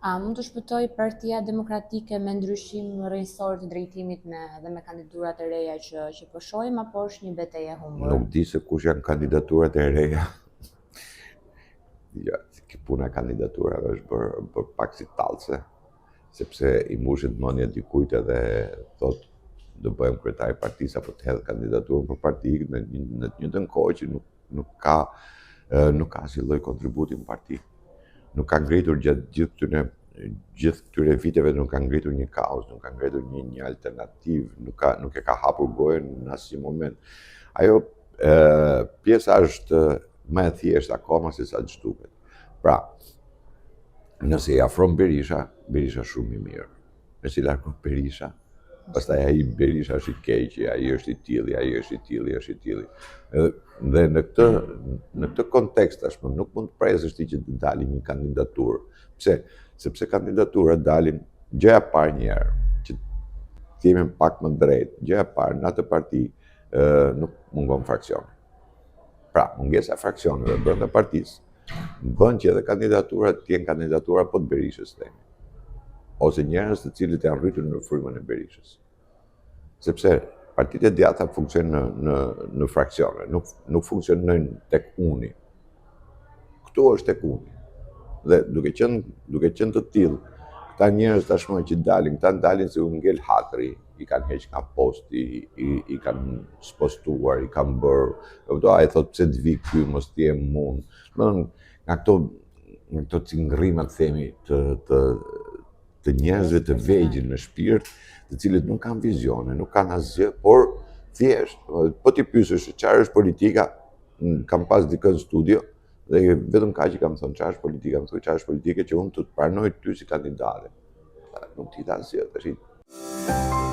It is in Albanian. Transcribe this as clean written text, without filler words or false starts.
A mund të shpëtoj Partia Demokratike me ndryshim rrënjësor të drejtimit dhe me kandidaturat e reja që po shohim, apo është një betejë e humbur? Nuk di se kush janë kandidaturat e reja. Ja, puna e kandidaturave është bërë pak si tallse, sepse i mbushet mendja dikujt edhe thotë do bëhem kryetar i partisë apo të hedh kandidaturën për parti në të njëjtën kohë që nuk ka asnjë lloj kontributi në parti. Nuk ka ngritur gjatë gjithë këtyre viteve, nuk ka ngritur një kaos, nuk ka ngritur një alternativë, nuk e ka hapur gojën në asnjë moment. Ajo pjesa është më e thjeshtë akoma se sa duket. Pra, nëse i afron Berisha shumë i mirë. Nëse i largon Berisha, pastaj ai Berisha është i keq, ai është i tilli, ai është i tilli, është i tilli. Dhe në këtë kontekst tashmë nuk mund të presësh ti që të dalë një kandidaturë. Pse? Sepse kandidaturat dalin gjëja e parë një herë, që të jemi pak më drejtë. Gjëja e parë në atë parti nuk mungon fraksioni. Pra, mungesa e fraksioneve brenda partisë bën që edhe kandidaturat të jenë kandidatura po të Berishës themi, ose njerëz të cilët janë rritur në frymën e Berishës. Sepse partitë e djatha funksionojnë në fraksione, nuk funksionojnë tek uni. Këtu është tek uni. Dhe duke qenë të tillë, këta njerëz tashmë që dalin se u ngel hatri, i kanë heq nga posti, i kanë spostuar, i kanë bërë, ai thotë pse të vi ky, mos të jem unë. Nga këto cingrimat themi të njerëzve të vegjël në shpirt, të cilët nuk kanë vizione, nuk kanë asgjë, por thjesht, po ti pyesësh çfarë është politika, kam pas dikën studio, dhe vetëm kaq i kam thënë çfarë është politika, më thonë çfarë është politike që unë të pranoj ty si kandidate. Nuk ti asgjë, tash.